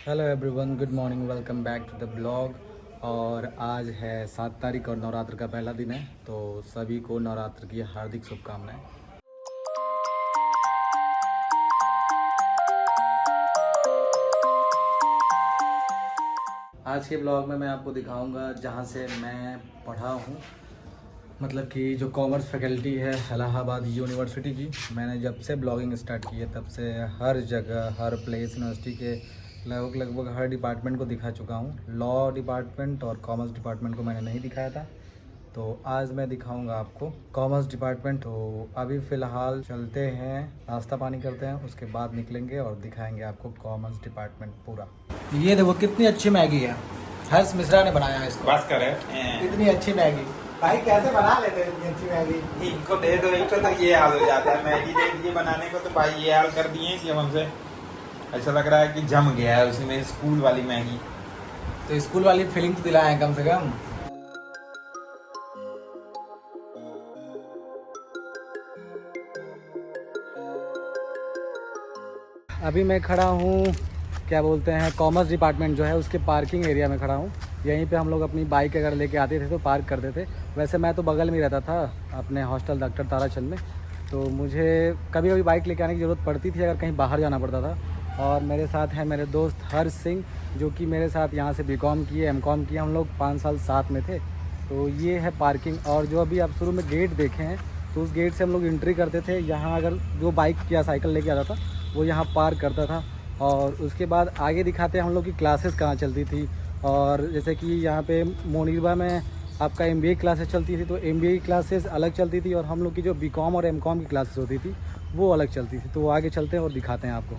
Hello everyone, good morning, welcome back to the blog. और आज है 7 तारीख और नवरात्र का पहला दिन है, तो सभी को नवरात्र की हार्दिक शुभकामनाएं। आज के ब्लॉग में मैं आपको दिखाऊंगा जहां से मैं पढ़ा हूं, मतलब कि जो कॉमर्स फैकल्टी है इलाहाबाद यूनिवर्सिटी की। मैंने जब से ब्लॉगिंग स्टार्ट की है तब से हर जगह, हर प्लेस, यूनिवर्सिटी के लगभग हर डिपार्टमेंट को दिखा चुका हूँ। लॉ डिपार्टमेंट और कॉमर्स डिपार्टमेंट को मैंने नहीं दिखाया था, तो आज मैं दिखाऊंगा आपको कॉमर्स डिपार्टमेंट। तो अभी फ़िलहाल चलते हैं, नाश्ता पानी करते हैं, उसके बाद निकलेंगे और दिखाएंगे आपको कॉमर्स डिपार्टमेंट पूरा। ये देखो कितनी अच्छी मैगी है, हर्ष मिश्रा ने बनाया है इसको। बस करे इतनी अच्छी मैगी भाई कैसे बना लेते हैं इतनी अच्छी मैगी? इनको दे दो, इनको तो ये हाल हो जाता है। मैगी दे दिए बनाने को तो भाई ये हाल कर दिए कि अब हमसे ऐसा लग रहा है कि जम गया है उसमें स्कूल वाली मैगी। तो स्कूल वाली फीलिंग तो दिलाएं कम से कम। अभी मैं खड़ा हूँ, क्या बोलते हैं, कॉमर्स डिपार्टमेंट जो है उसके पार्किंग एरिया में खड़ा हूँ। यहीं पे हम लोग अपनी बाइक अगर लेके आते थे तो पार्क करते थे। वैसे मैं तो बगल में ही रहता था अपने हॉस्टल डॉक्टर ताराचंद में, तो मुझे कभी कभी बाइक लेके आने की ज़रूरत पड़ती थी अगर कहीं बाहर जाना पड़ता था। और मेरे साथ हैं मेरे दोस्त हर्ष सिंह, जो कि मेरे साथ यहाँ से बीकॉम किए, एमकॉम किए, हम लोग 5 साल साथ में थे। तो ये है पार्किंग। और जो अभी आप शुरू में गेट देखे हैं, तो उस गेट से हम लोग एंट्री करते थे। यहाँ अगर जो बाइक या साइकिल लेके आता था वो यहाँ पार्क करता था। और उसके बाद आगे दिखाते हैं हम लोग की क्लासेस कहाँ चलती थी। और जैसे कि यहाँ पे मोनीरबा में आपका MBA क्लासेस चलती थी, तो MBA की क्लासेस अलग चलती थी, और हम लोग की जो बीकॉम और एमकॉम की क्लासेस होती थी वो अलग चलती थी। तो आगे चलते हैं और दिखाते हैं आपको।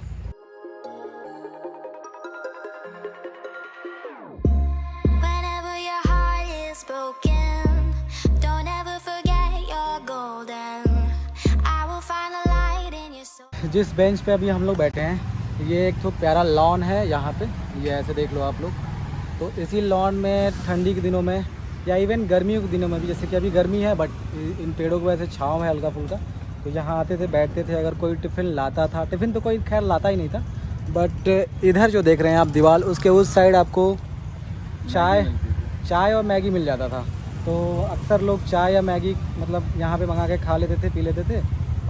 Whenever your heart is broken, don't ever forget you're golden. I will find the light in your soul. जिस बेंच पे अभी हम लोग बैठे हैं, ये एक तो प्यारा लॉन है यहाँ पे, ये ऐसे देख लो आप लोग। तो इसी लॉन में ठंडी के दिनों में या इवन गर्मियों के दिनों में भी, जैसे कि अभी गर्मी है बट इन पेड़ों की वजह से छाँव है हल्का फुल्का, तो यहाँ आते थे, बैठते थे। अगर कोई टिफ़िन लाता था, टिफ़िन तो कोई खैर लाता ही नहीं था, बट इधर जो देख रहे हैं आप दीवार, उसके उस साइड आपको चाय और मैगी मिल जाता था। तो अक्सर लोग चाय या मैगी मतलब यहाँ पे मंगा के खा लेते थे, पी लेते थे।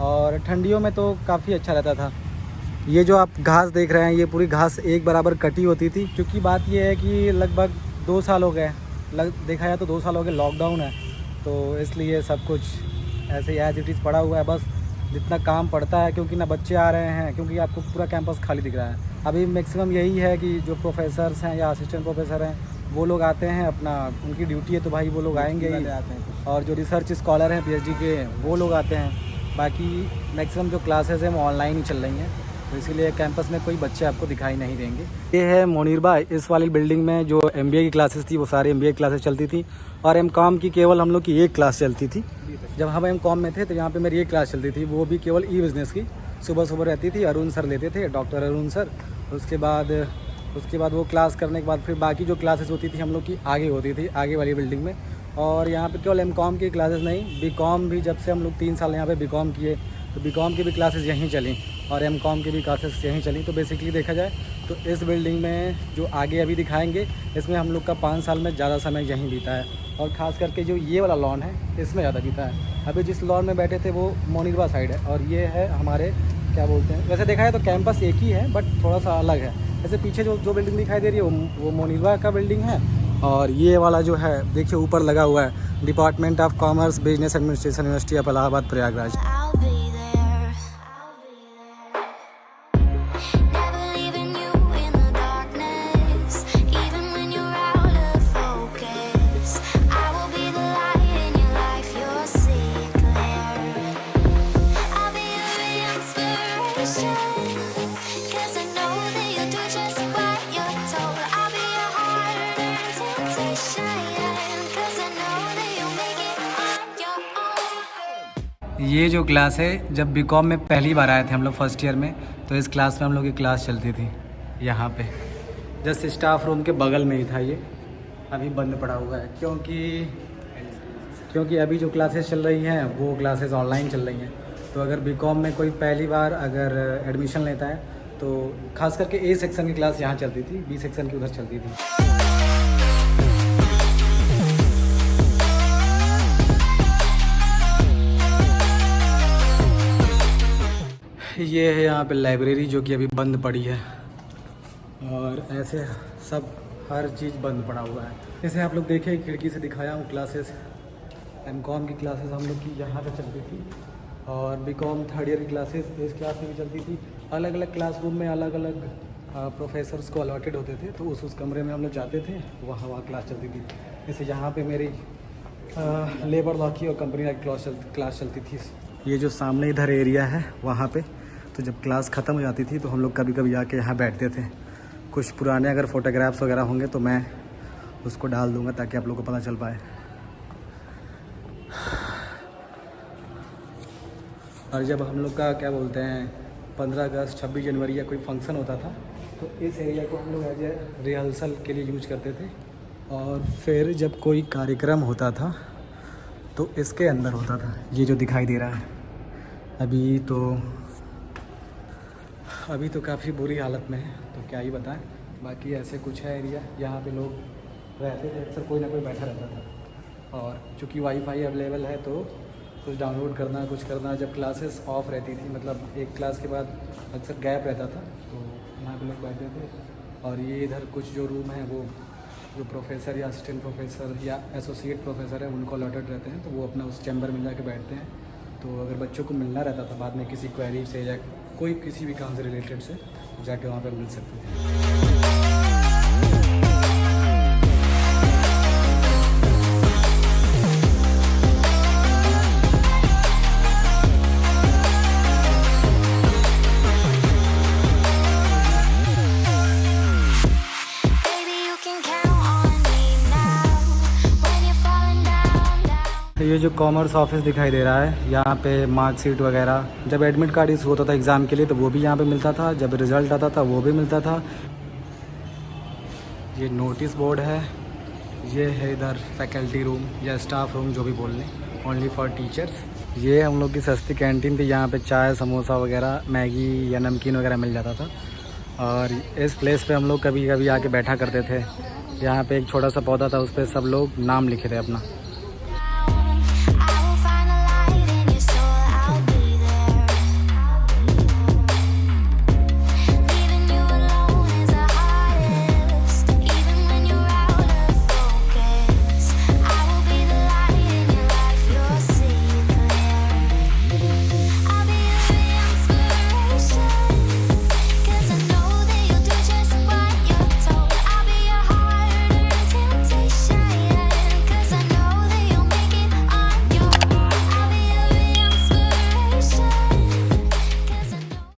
और ठंडियों में तो काफ़ी अच्छा रहता था। ये जो आप घास देख रहे हैं, ये पूरी घास एक बराबर कटी होती थी, क्योंकि बात ये है कि लगभग 2 साल हो गए, देखा जाए तो 2 साल हो गए, लॉकडाउन है, तो इसलिए सब कुछ ऐसे एज इट इज़ पड़ा हुआ है। बस जितना काम पड़ता है, क्योंकि ना बच्चे आ रहे हैं, क्योंकि आपको पूरा कैंपस खाली दिख रहा है। अभी मैक्सिमम यही है कि जो प्रोफेसर्स हैं या असिस्टेंट प्रोफेसर हैं वो लोग आते हैं, अपना उनकी ड्यूटी है तो भाई वो लोग आएंगे ही। और जो रिसर्च स्कॉलर हैं PhD के, वो लोग आते हैं। बाकी मैक्सिमम जो क्लासेस हैं वो ऑनलाइन ही चल रही हैं, तो इसीलिए कैंपस में कोई बच्चे आपको दिखाई नहीं देंगे। ये है मोनीरबा, इस वाली बिल्डिंग में जो MBA की क्लासेस थी वो सारी MBA क्लासेस चलती थी, और एमकॉम की केवल हम लोग की एक क्लास चलती थी। जब हम एमकॉम में थे तो यहाँ पे मेरी एक क्लास चलती थी, वो भी केवल ई-बिज़नेस की, सुबह सुबह रहती थी। अरुण सर लेते थे, डॉक्टर अरुण सर। उसके बाद वो क्लास करने के बाद फिर बाकी जो क्लासेस होती थी हम लोग की आगे होती थी, आगे वाली बिल्डिंग में। और यहाँ पे केवल एमकॉम की क्लासेस नहीं, बीकॉम भी, जब से हम लोग 3 साल यहाँ पे बीकॉम किए तो बीकॉम की भी क्लासेस यहीं चली और एमकॉम की भी क्लासेस यहीं चली। तो बेसिकली देखा जाए तो इस बिल्डिंग में जो आगे अभी दिखाएंगे, इसमें हम लोग का 5 साल में ज़्यादा समय यहीं बीता है। और ख़ास करके जो ये वाला लॉन है इसमें ज़्यादा बीता है। अभी जिस लॉन में बैठे थे वो मोनीरबा साइड है, और ये है हमारे, क्या बोलते हैं, वैसे देखा जाए तो कैंपस एक ही है बट थोड़ा सा अलग है। जैसे पीछे जो बिल्डिंग दिखाई दे रही है वो मोनीरबा का बिल्डिंग है, और ये वाला जो है देखिए ऊपर लगा हुआ है department of commerce business administration, university of Allahabad Prayagraj. I'll be there. Never leaving you in the darkness, even when you're out of focus. I will be the light in your life, you'll see it clear. I'll be your inspiration, 'cause I know that you'll do just what you're told. I'll be your hard-earned temptation, 'cause I know that you'll make it on your own. ये जो class है, जब BCom में पहली बार आए थे हम लोग फर्स्ट ईयर में, तो इस क्लास में हम लोग की क्लास चलती थी यहाँ पे, जस्ट स्टाफ रूम के बगल में ही था। ये अभी बंद पड़ा हुआ है क्योंकि अभी जो क्लासेस चल रही हैं वो क्लासेस ऑनलाइन चल रही हैं। तो अगर बीकॉम में कोई पहली बार अगर एडमिशन लेता है तो खास करके ए सेक्शन की क्लास यहाँ चलती थी, बी सेक्शन की उधर चलती थी। ये है यहाँ पे लाइब्रेरी जो कि अभी बंद पड़ी है, और ऐसे सब हर चीज़ बंद पड़ा हुआ है। जैसे आप लोग देखें खिड़की से दिखाया हूँ, क्लासेस एमकॉम की क्लासेस हम लोग की यहाँ पे चलती थी, और बीकॉम थर्ड ईयर की क्लासेस इस क्लास में भी चलती थी। अलग अलग क्लासरूम में अलग अलग प्रोफेसर्स को अलॉटेड होते थे, तो उस कमरे में हम लोग जाते थे, वहाँ क्लास चलती थी। जैसे यहाँ पे मेरी लेबर लॉ की और कंपनी की क्लास चलती थी। ये जो सामने इधर एरिया है वहाँ पे, तो जब क्लास ख़त्म हो जाती थी तो हम लोग कभी कभी आके यहाँ बैठते थे। कुछ पुराने अगर फ़ोटोग्राफ्स वगैरह होंगे तो मैं उसको डाल दूँगा ताकि आप लोगों को पता चल पाए। और जब हम लोग का क्या बोलते हैं 15 अगस्त 26 जनवरी या कोई फंक्शन होता था तो इस एरिया को हम लोग एज ए रिहर्सल के लिए यूज करते थे। और फिर जब कोई कार्यक्रम होता था तो इसके अंदर होता था, ये जो दिखाई दे रहा है। अभी तो काफ़ी बुरी हालत में है, तो क्या ही बताएं। बाकी ऐसे कुछ है एरिया, यहाँ पे लोग रहते थे, अक्सर कोई ना कोई बैठा रहता था। और चूँकि वाईफाई अवेलेबल है तो कुछ डाउनलोड करना, कुछ करना। जब क्लासेस ऑफ रहती थी, मतलब एक क्लास के बाद अक्सर गैप रहता था, तो यहाँ पे लोग बैठते थे। और ये इधर कुछ जो रूम है वो जो प्रोफेसर या असिस्टेंट प्रोफेसर या एसोसिएट प्रोफेसर है उनको अलॉटेड रहते हैं, तो वो अपना उस चैम्बर में जाके बैठते हैं। तो अगर बच्चों को मिलना रहता था बाद में किसी क्वेरी से या कोई किसी भी काम से रिलेटेड से, तो जाके वहाँ पर मिल सकते थे। ये जो कॉमर्स ऑफिस दिखाई दे रहा है, यहाँ पे मार्कशीट वगैरह, जब एडमिट कार्ड इशू होता था एग्ज़ाम के लिए तो वो भी यहाँ पे मिलता था, जब रिज़ल्ट आता था वो भी मिलता था। ये नोटिस बोर्ड है, ये है इधर फैकल्टी रूम या स्टाफ रूम जो भी बोल लें, ओनली फॉर टीचर्स। ये हम लोग की सस्ती कैंटीन थी, यहाँ पे चाय समोसा वगैरह मैगी या नमकीन वगैरह मिल जाता था। और इस प्लेस पे हम लोग कभी कभी आके बैठा करते थे। यहाँ पे एक छोटा सा पौधा था, उस पर सब लोग नाम लिखे थे अपना।